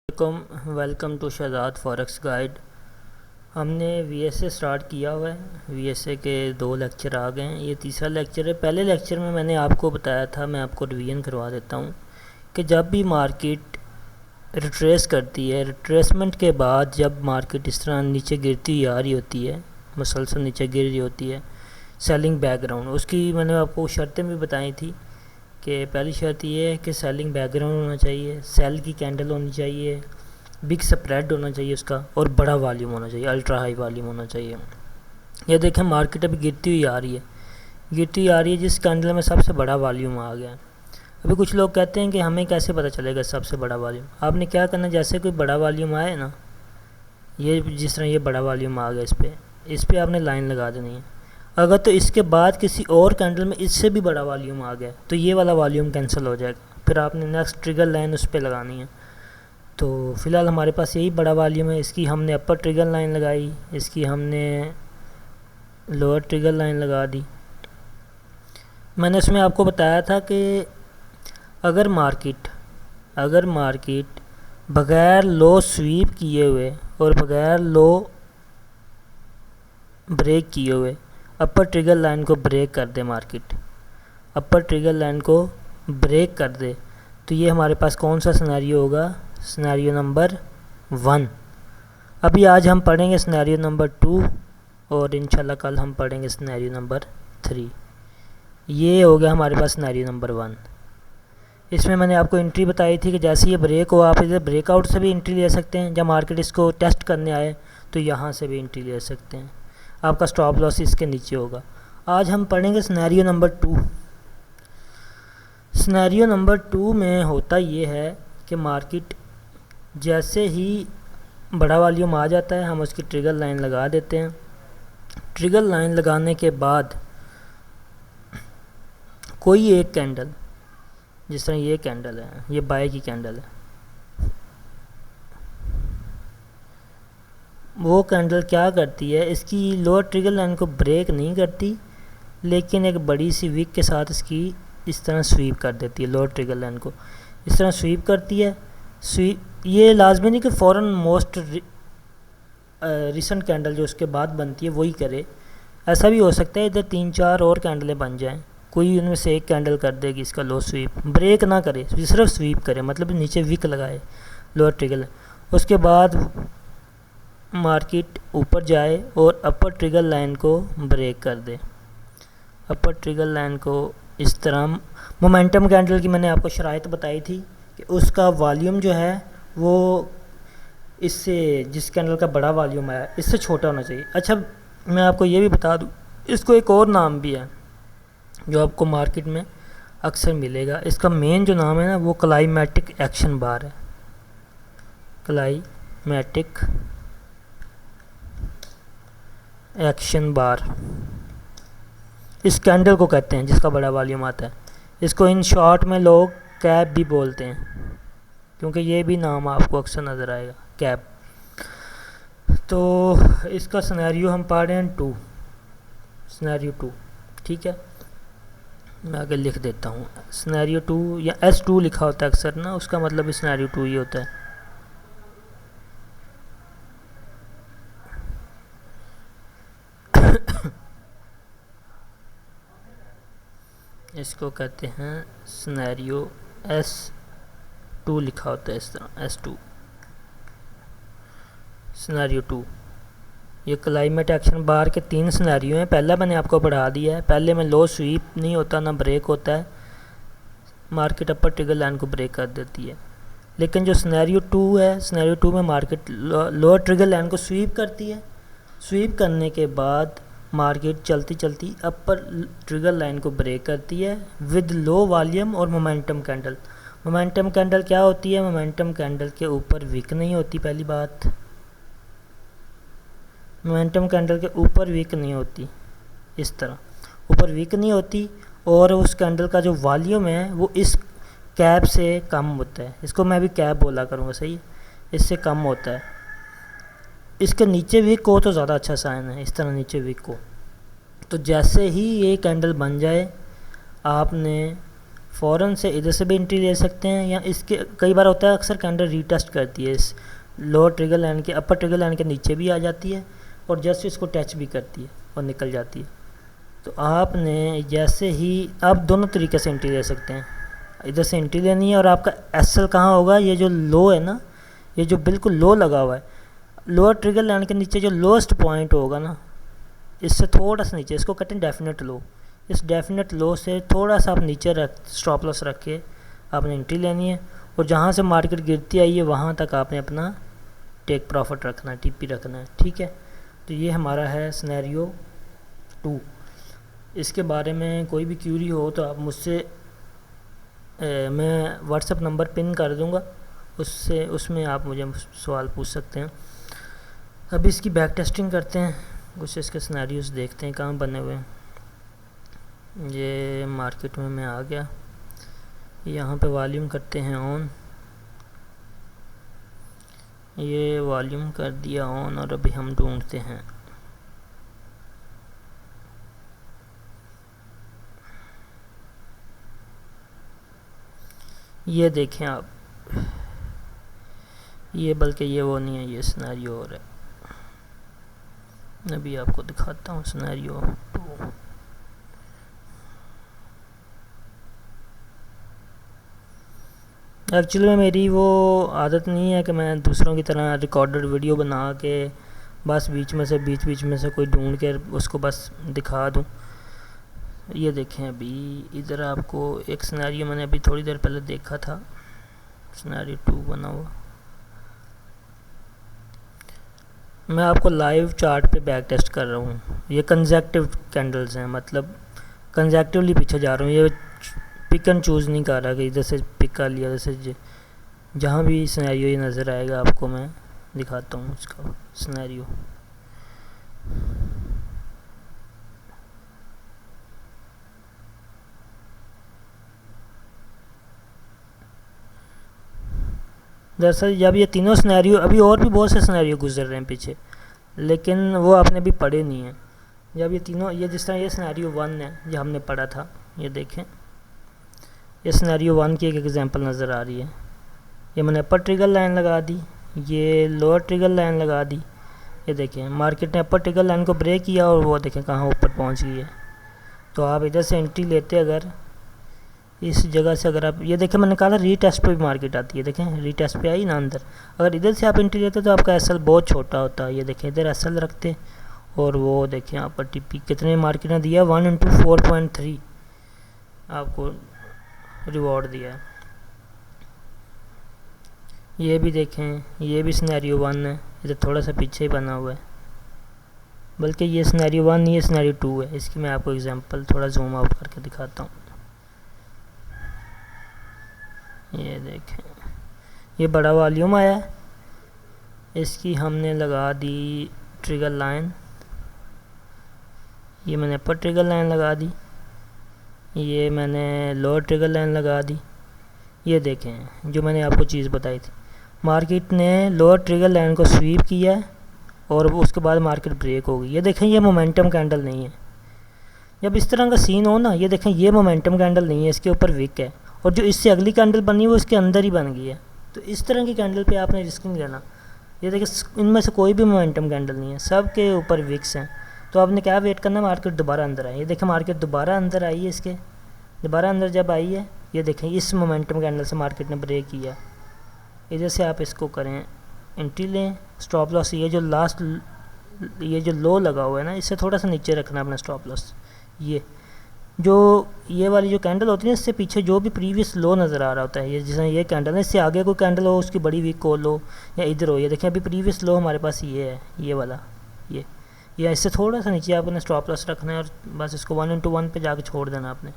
Welcome to Shahzad forex guide. हमने VSA start किया हुआ है। वीएसए के 2 लेक्चर आ गए हैं, ये तीसरा लेक्चर है। पहले लेक्चर में मैंने आपको बताया था, मैं आपको रिवीजन करवा देता हूँ कि जब भी मार्केट रिट्रेस करती है, रिट्रेसमेंट के बाद जब मार्केट इस तरह नीचे गिरती हुई आ रही होती है, मुसलसल नीचे गिर रही होती है, सेलिंग बैकग्राउंड, उसकी मैंने आपको शर्तें भी बताई थी कि पहली शर्त ये है कि सेलिंग बैकग्राउंड होना चाहिए, सेल की कैंडल होनी चाहिए, बिग स्प्रेड होना चाहिए उसका, और बड़ा वॉल्यूम होना चाहिए, अल्ट्रा हाई वॉल्यूम होना चाहिए। ये देखें मार्केट अभी गिरती हुई आ रही है, जिस कैंडल में सबसे बड़ा वॉल्यूम आ गया। अभी कुछ लोग कहते हैं कि हमें कैसे पता चलेगा सबसे बड़ा वॉल्यूम। आपने क्या करना, जैसे कोई बड़ा वॉल्यूम आए ना, ये जिस तरह ये बड़ा वॉल्यूम आ गया, इस पर आपने लाइन लगा देनी है। अगर तो इसके बाद किसी और कैंडल में इससे भी बड़ा वॉल्यूम आ गया तो ये वाला वॉल्यूम कैंसिल हो जाएगा, फिर आपने नेक्स्ट ट्रिगर लाइन उस पर लगानी है। तो फ़िलहाल हमारे पास यही बड़ा वॉल्यूम है, इसकी हमने अपर ट्रिगर लाइन लगाई, इसकी हमने लोअर ट्रिगर लाइन लगा दी। मैंने इसमें आपको बताया था कि अगर मार्केट बग़ैर लो स्वीप किए हुए और बग़ैर लो ब्रेक किए हुए अपर ट्रिगर लाइन को ब्रेक कर दे, मार्केट अपर ट्रिगर लाइन को ब्रेक कर दे, तो ये हमारे पास कौन सा सिनेरियो होगा, सिनेरियो नंबर 1। अभी आज हम पढ़ेंगे सिनेरियो नंबर 2 और इंशाल्लाह कल हम पढ़ेंगे सिनेरियो नंबर 3। ये हो गया हमारे पास सिनेरियो नंबर 1। इसमें मैंने आपको एंट्री बताई थी कि जैसे ये ब्रेक हो, आप इधर ब्रेकआउट से भी एंट्री ले सकते हैं, जब मार्केट इसको टेस्ट करने आए तो यहाँ से भी एंट्री ले सकते हैं, आपका स्टॉप लॉस इसके नीचे होगा। आज हम पढ़ेंगे सिनेरियो नंबर 2। सिनेरियो नंबर 2 में होता ये है कि मार्केट जैसे ही बड़ा वॉल्यूम आ जाता है, हम उसकी ट्रिगर लाइन लगा देते हैं। ट्रिगर लाइन लगाने के बाद कोई एक कैंडल, जिस तरह ये कैंडल है, ये बाय की कैंडल है, वो कैंडल क्या करती है, इसकी लोअर ट्रिगर लाइन को ब्रेक नहीं करती, लेकिन एक बड़ी सी विक के साथ इसकी इस तरह स्वीप कर देती है। लोअर ट्रिगर लाइन को इस तरह स्वीप करती है। ये लाजमी नहीं कि फ़ौरन मोस्ट रिसेंट कैंडल जो उसके बाद बनती है वही करे, ऐसा भी हो सकता है इधर 3-4 और कैंडलें बन जाएं, कोई उनमें से एक कैंडल कर देगी इसका लो स्वीप, ब्रेक ना करे, सिर्फ स्वीप करे, मतलब नीचे विक लगाए लोअर ट्रिगर लाइन। उसके बाद मार्केट ऊपर जाए और अपर ट्रिगर लाइन को ब्रेक कर दे। अपर ट्रिगर लाइन को इस तरह, मोमेंटम कैंडल की मैंने आपको शराइत बताई थी कि उसका वॉल्यूम जो है वो इससे, जिस कैंडल का बड़ा वॉल्यूम आया इससे छोटा होना चाहिए। अच्छा, मैं आपको ये भी बता दूं, इसको एक और नाम भी है जो आपको मार्केट में अक्सर मिलेगा। इसका मेन जो नाम है ना, वो क्लाइमेटिक एक्शन बार है। क्लाइमेटिक एक्शन बार इस कैंडल को कहते हैं जिसका बड़ा वॉल्यूम आता है। इसको इन शॉर्ट में लोग कैप भी बोलते हैं, क्योंकि ये भी नाम आपको अक्सर नज़र आएगा, कैप। तो इसका सिनेरियो हम पढ़ रहे हैं 2, सिनेरियो 2, ठीक है। मैं आगे लिख देता हूँ सिनेरियो 2, या S2 लिखा होता है अक्सर ना, उसका मतलब सिनेरियो 2 ही होता है। इसको कहते हैं सिनेरियो S2 लिखा होता है इस तरह, S2 सिनेरियो 2। ये क्लाइमेट एक्शन बार के 3 सिनेरियो हैं। पहला मैंने आपको पढ़ा दिया है, पहले में लो स्वीप नहीं होता ना ब्रेक होता है, मार्केट अपर ट्रिगर लाइन को ब्रेक कर देती है। लेकिन जो सिनेरियो 2 है, सिनेरियो 2 में मार्केट लोअर ट्रिगर लाइन को स्वीप करती है। स्वीप करने के बाद मार्केट चलती चलती अपर ट्रिगर लाइन को ब्रेक करती है विद लो वॉल्यूम और मोमेंटम कैंडल। मोमेंटम कैंडल क्या होती है, मोमेंटम कैंडल के ऊपर विक नहीं होती। पहली बात, मोमेंटम कैंडल के ऊपर विक नहीं होती, इस तरह ऊपर विक नहीं होती, और उस कैंडल का जो वॉल्यूम है वो इस कैप से कम होता है। इसको मैं भी कैप बोला करूँगा, सही, इससे कम होता है। इसके नीचे विक हो तो ज़्यादा अच्छा साइन है, इस तरह नीचे विक हो। तो जैसे ही ये कैंडल बन जाए, आपने फ़ौरन से इधर से भी एंट्री ले सकते हैं, या इसके कई बार होता है अक्सर कैंडल रीटेस्ट करती है, इस लोअर ट्रिगर लाइन के अपर ट्रिगर लाइन के नीचे भी आ जाती है और जस्ट इसको टच भी करती है और निकल जाती है। तो आपने जैसे ही आप दोनों तरीके से एंट्री ले सकते हैं, इधर से एंट्री लेनी है और आपका एसएल कहाँ होगा, ये जो लो है ना, ये जो बिल्कुल लो लगा हुआ है, लोअर ट्रिगर लाइन के नीचे जो लोएस्ट पॉइंट होगा ना, इससे थोड़ा सा नीचे, इसको कहते हैं डेफिनेट लो, इस डेफिनेट लो से थोड़ा सा आप नीचे रख स्टॉप लॉस रख के आपने एंट्री लेनी है, और जहाँ से मार्केट गिरती आई है वहाँ तक आपने अपना टेक प्रॉफिट रखना है, टीपी रखना है, ठीक है। तो ये हमारा है सिनेरियो 2। इसके बारे में कोई भी क्यूरी हो तो आप मुझसे मैं व्हाट्सएप नंबर पिन कर दूंगा, उसमें आप मुझे सवाल पूछ सकते हैं। अभी इसकी बैक टेस्टिंग करते हैं, कुछ इसके सिनेरियोस देखते हैं कहाँ बने हुए हैं। ये मार्केट में मैं आ गया, यहाँ पे वॉल्यूम करते हैं ऑन, ये वॉल्यूम कर दिया ऑन, और अभी हम ढूंढते हैं ये देखें आप, ये बल्कि ये वो नहीं है, ये सिनेरियो और है। अभी आपको दिखाता हूँ सिनेरियो 2। एक्चुअली में मेरी वो आदत नहीं है कि मैं दूसरों की तरह रिकॉर्डेड वीडियो बना के बस बीच में से कोई ढूंढ के उसको बस दिखा दूँ। ये देखें अभी इधर आपको एक सिनेरियो मैंने अभी थोड़ी देर पहले देखा था, सिनेरियो 2 बना हुआ। मैं आपको लाइव चार्ट पे बैक टेस्ट कर रहा हूँ। ये कंजेक्टिव कैंडल्स हैं, मतलब कंजेक्टिवली पीछे जा रहा हूँ, ये पिक एंड चूज़ नहीं कर रहा कि इधर से पिक कर लिया, जैसे जहाँ भी सिनेरियो ये नज़र आएगा आपको मैं दिखाता हूँ इसका सिनेरियो। दरअसल जब ये तीनों सिनेरियो, अभी और भी बहुत से सिनेरियो गुजर रहे हैं पीछे, लेकिन वो आपने अभी पढ़े नहीं हैं। जब ये तीनों, ये जिस तरह ये सिनेरियो 1 है जो हमने पढ़ा था, ये देखें, ये सिनेरियो 1 की एक एग्जांपल नज़र आ रही है। ये मैंने अपर ट्रिगर लाइन लगा दी, ये लोअर ट्रिगर लाइन लगा दी। ये देखें मार्केट ने अपर ट्रिगर लाइन को ब्रेक किया और वो देखें कहाँ ऊपर पहुँच गई है। तो आप इधर से एंट्री लेते, अगर इस जगह से, अगर आप ये देखें, मैंने कहा था रीटेस्ट पे भी मार्केट आती है, देखें रीटेस्ट पे आई ना अंदर, अगर इधर से आप एंट्री लेते तो आपका एसएल बहुत छोटा होता है। ये देखें इधर एसएल रखते और वो देखें यहाँ पर टीपी कितने मार्केट ने दिया, 1 × 4.3 आपको रिवॉर्ड दिया है। ये भी देखें, ये भी सिनेरियो 1 है, इधर थोड़ा सा पीछे ही बना हुआ है, बल्कि ये सिनेरियो 1 नहीं, ये सिनेरियो 2 है। इसकी मैं आपको एग्जांपल थोड़ा जूम आउट करके दिखाता हूँ। ये देखें, ये बड़ा वॉल्यूम आया है, इसकी हमने लगा दी ट्रिगर लाइन, ये मैंने अपर ट्रिगर लाइन लगा दी, ये मैंने लोअर ट्रिगर लाइन लगा दी। ये देखें जो मैंने आपको चीज़ बताई थी, मार्केट ने लोअर ट्रिगर लाइन को स्वीप किया है और उसके बाद मार्केट ब्रेक हो गई। ये देखें ये मोमेंटम कैंडल नहीं है। जब इस तरह का सीन हो ना, ये देखें ये मोमेंटम कैंडल नहीं है, इसके ऊपर विक है, और जो इससे अगली कैंडल बनी है वो इसके अंदर ही बन गई है। तो इस तरह की कैंडल पे आपने रिस्क नहीं लेना। ये देखिए इनमें से कोई भी मोमेंटम कैंडल नहीं है, सब के ऊपर विक्स हैं। तो आपने क्या वेट करना, मार्केट दोबारा अंदर आई। ये देखें मार्केट दोबारा अंदर आई है, इसके दोबारा अंदर जब आई है, ये देखें इस मोमेंटम कैंडल से मार्केट ने ब्रेक किया। इधर से आप इसको करें, एंट्री लें, स्टॉप लॉस ये जो लास्ट, ये जो लो लगा हुआ है ना, इससे थोड़ा सा नीचे रखना अपना स्टॉप लॉस। ये वाली जो कैंडल होती है इससे पीछे जो भी प्रीवियस लो नज़र आ रहा होता है, ये जैसे ये कैंडल है, इससे आगे कोई कैंडल हो उसकी बड़ी वीक हो लो या इधर हो, ये देखें अभी प्रीवियस लो हमारे पास ये है, ये वाला, ये इससे थोड़ा सा नीचे आपने स्टॉप लॉस रखना है और बस इसको 1 × 1 पे जाके छोड़ देना आपने।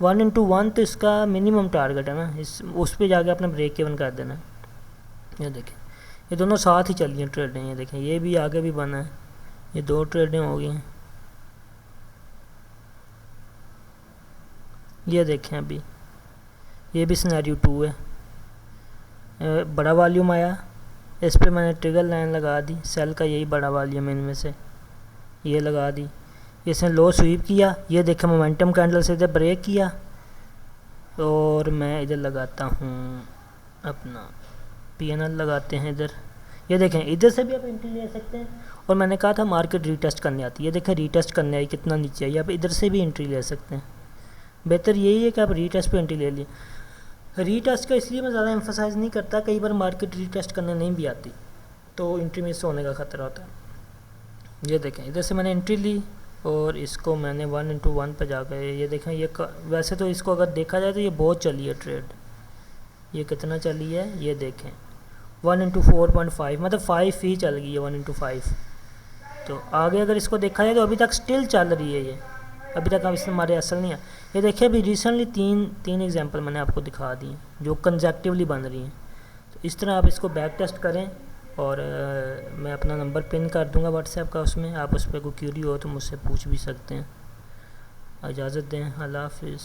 1 × 1 तो इसका मिनिमम टारगेट है ना, उस पर जाके आपने ब्रेक इवन कर देना है। ये देखें ये दोनों साथ ही चल रही हैं ट्रेडें, ये देखें ये भी आगे भी बना है, ये 2 ट्रेडें हो गई हैं। ये देखें अभी ये भी सिनेरियो 2 है, बड़ा वॉल्यूम आया, इस पे मैंने ट्रिगर लाइन लगा दी, सेल का यही बड़ा वॉल्यूम है, इनमें से ये लगा दी। इसने लो स्वीप किया, ये देखें मोमेंटम कैंडल से इधर ब्रेक किया और मैं इधर लगाता हूँ अपना PNL लगाते हैं इधर। ये देखें इधर से भी आप एंट्री ले सकते हैं, और मैंने कहा था मार्केट रीटेस्ट करने आती है, ये देखें रीटेस्ट करने आई कितना नीचे आई, आप इधर से भी एंट्री ले सकते हैं। बेहतर यही है कि आप रीटेस्ट पे एंट्री ले लिए। रीटेस्ट का इसलिए मैं ज़्यादा एम्फोसाइज़ नहीं करता, कई बार मार्केट रीटेस्ट करने नहीं भी आती तो एंट्री मिस होने का ख़तरा होता है। ये देखें इधर से मैंने एंट्री ली और इसको मैंने 1:1 पे जा गए। ये देखें ये वैसे तो इसको अगर देखा जाए तो ये बहुत चली है ट्रेड, ये कितना चली है ये देखें 1:4.5, मतलब 5 ही चल गई है 1:5। तो आगे अगर इसको देखा जाए तो अभी तक स्टिल चल रही है, ये अभी तक हम इसमें हमारे असल नहीं है। ये देखिए अभी रिसेंटली तीन एग्जांपल मैंने आपको दिखा दी जो कंसेक्टिवली बन रही हैं। तो इस तरह आप इसको बैक टेस्ट करें, और मैं अपना नंबर पिन कर दूंगा व्हाट्सएप का, उसमें आप उस पर कोई क्यूरी हो तो मुझसे पूछ भी सकते हैं। इजाज़त दें, अल्लाह हाफिज़।